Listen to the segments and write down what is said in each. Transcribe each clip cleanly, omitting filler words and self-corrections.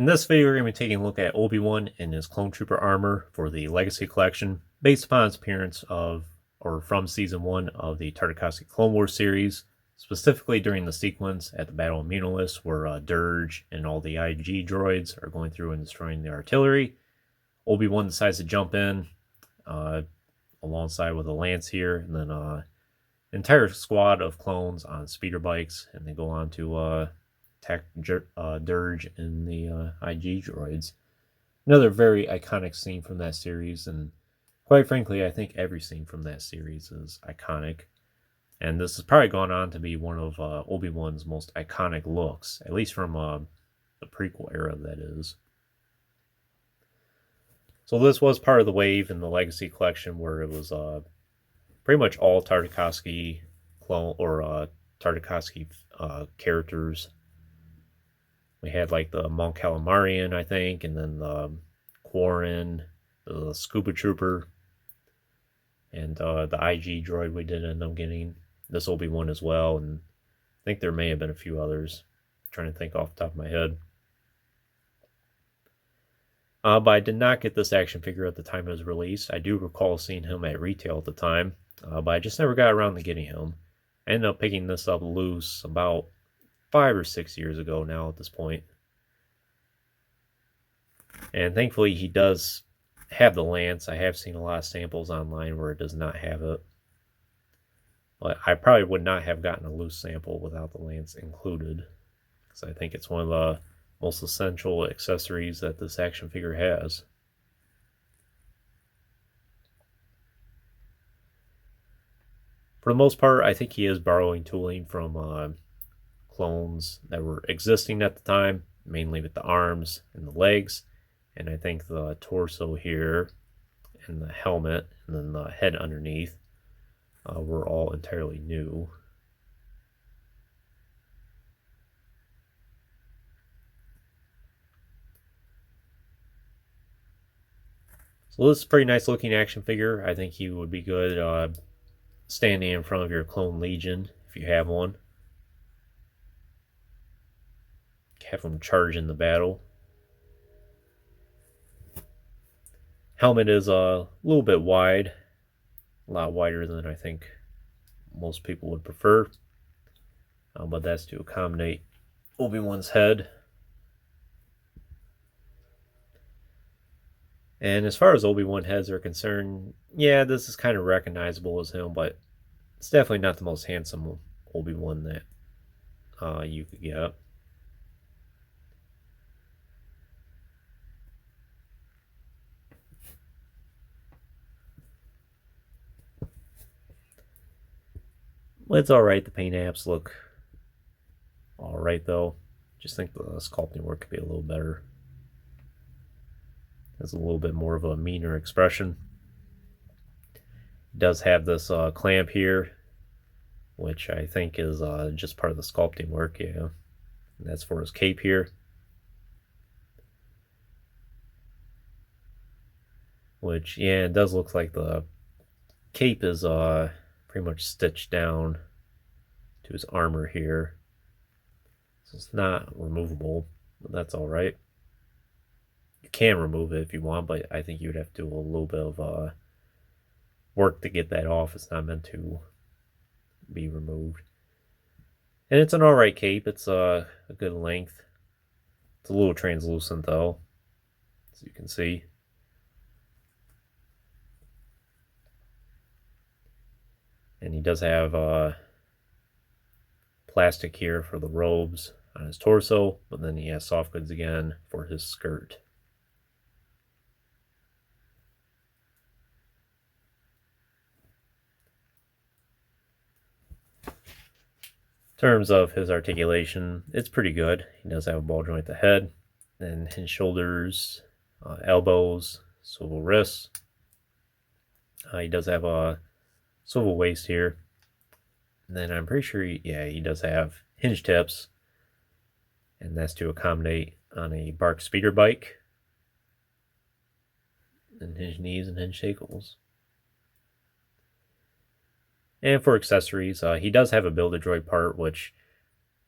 In this video, we're going to be taking a look at Obi-Wan in his Clone Trooper armor for the Legacy Collection, based upon his appearance from Season 1 of the Tartakovsky Clone Wars series, specifically during the sequence at the Battle of Munolus, where Dirge and all the IG droids are going through and destroying the artillery. Obi-Wan decides to jump in alongside with a lance here, and then an entire squad of clones on speeder bikes, and they go on to attack Dirge and the IG droids. Another very iconic scene from that series, and quite frankly, I think every scene from that series is iconic. And this has probably gone on to be one of Obi-Wan's most iconic looks, at least from the prequel era, that is. So this was part of the wave in the Legacy Collection where it was pretty much all Tartakovsky clone or Tartakovsky characters. We had like the Mon Calamarian, I think, and then the Quarren, the Scuba Trooper, and the IG droid we did end up getting. This Obi-Wan as well, and I think there may have been a few others. I'm trying to think off the top of my head. But I did not get this action figure at the time it was released. I do recall seeing him at retail at the time, but I just never got around to getting him. I ended up picking this up loose about 5 or 6 years ago now at this point. And thankfully he does have the lance. I have seen a lot of samples online where it does not have it. But I probably would not have gotten a loose sample without the lance included, because I think it's one of the most essential accessories that this action figure has. For the most part, I think he is borrowing tooling from clones that were existing at the time, mainly with the arms and the legs, and I think the torso here and the helmet and then the head underneath were all entirely new. So this is a pretty nice looking action figure. I think he would be good standing in front of your Clone Legion if you have one. Have him charge in the battle. Helmet is a little bit wide, a lot wider than I think most people would prefer, but that's to accommodate Obi-Wan's head. And as far as Obi-Wan heads are concerned, yeah, this is kind of recognizable as him, but it's definitely not the most handsome Obi-Wan that you could get. It's alright, the paint apps look alright though. Just think the sculpting work could be a little better. Has a little bit more of a meaner expression. It does have this clamp here, which I think is just part of the sculpting work, yeah. And that's for his cape here. Which, yeah, it does look like the cape is pretty much stitched down to his armor here. So it's not removable, but that's alright. You can remove it if you want, but I think you would have to do a little bit of work to get that off. It's not meant to be removed. And it's an alright cape. It's a good length. It's a little translucent though, as you can see. And he does have plastic here for the robes on his torso, but then he has soft goods again for his skirt. In terms of his articulation, it's pretty good. He does have a ball joint at the head, then his shoulders, elbows, swivel wrists. He does have a swivel waist here. And then I'm pretty sure, he does have hinge tips, and that's to accommodate on a bark speeder bike, and hinge knees and hinge ankles. And for accessories, he does have a Build-A-Droid part, which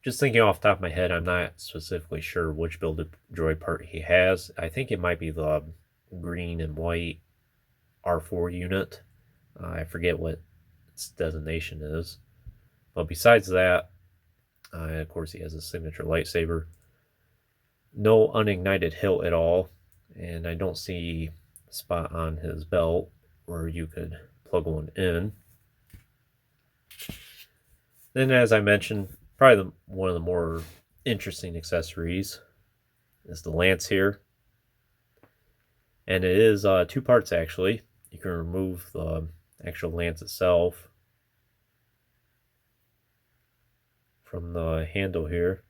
just thinking off the top of my head, I'm not specifically sure which Build-A Droid part he has. I think it might be the green and white R4 unit. I forget what its designation is. But besides that, of course, he has a signature lightsaber. No unignited hilt at all, and I don't see a spot on his belt where you could plug one in. Then, as I mentioned, probably one of the more interesting accessories is the lance here. And it is 2 parts, actually. You can remove the actual lance itself from the handle here.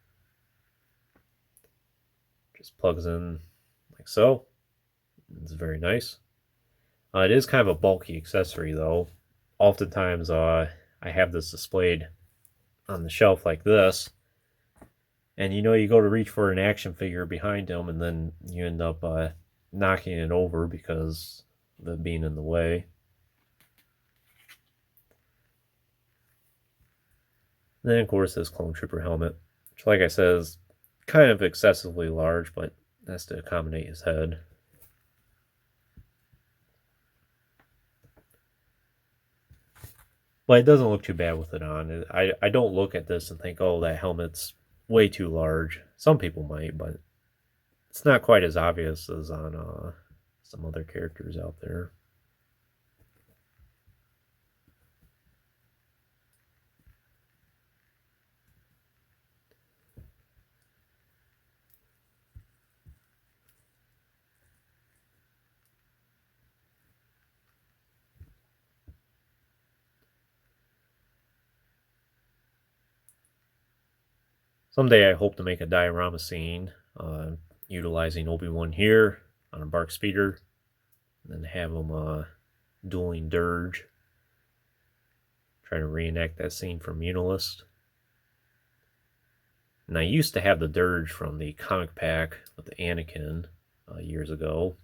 Just plugs in like so. It's very nice. It is kind of a bulky accessory, though. Oftentimes, I have this displayed on the shelf like this, and you go to reach for an action figure behind him, and then you end up knocking it over because of it being in the way. Then, of course, this Clone Trooper helmet, which, like I said, is kind of excessively large, but that's to accommodate his head. But it doesn't look too bad with it on. I don't look at this and think, oh, that helmet's way too large. Some people might, but it's not quite as obvious as on some other characters out there. Someday I hope to make a diorama scene utilizing Obi-Wan here on a BARC speeder, and then have him dueling Dirge, trying to reenact that scene from Munilist. And I used to have the Dirge from the comic pack with the Anakin years ago.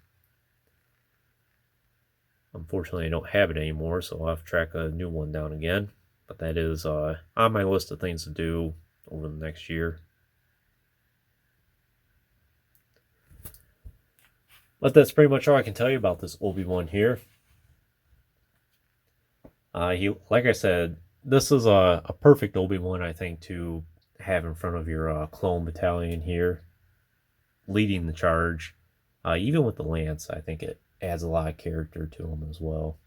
Unfortunately, I don't have it anymore, so I'll have to track a new one down again. But that is on my list of things to do over the next year. But that's pretty much all I can tell you about this Obi-Wan here. Like I said, this is a perfect Obi-Wan, I think, to have in front of your clone battalion here, leading the charge. Even with the lance, I think it adds a lot of character to him as well.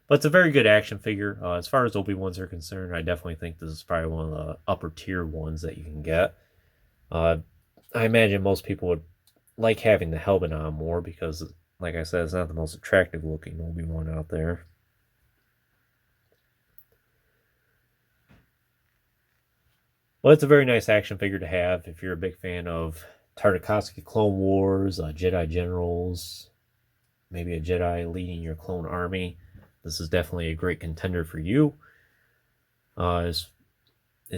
But it's a very good action figure. As far as Obi-Wans are concerned, I definitely think this is probably one of the upper tier ones that you can get. I imagine most people would like having the helmet on more because, like I said, it's not the most attractive looking Obi-Wan out there. Well, it's a very nice action figure to have if you're a big fan of Tartakovsky Clone Wars, Jedi Generals, maybe a Jedi leading your clone army. This is definitely a great contender for you. It's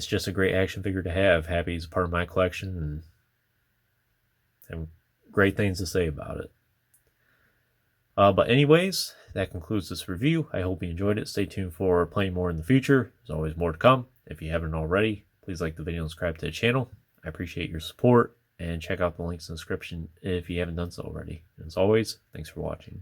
just a great action figure to have. Happy he's a part of my collection and have great things to say about it. But anyways, that concludes this review. I hope you enjoyed it. Stay tuned for plenty more in the future. There's always more to come. If you haven't already, please like the video and subscribe to the channel. I appreciate your support, and check out the links in the description if you haven't done so already. And as always, thanks for watching.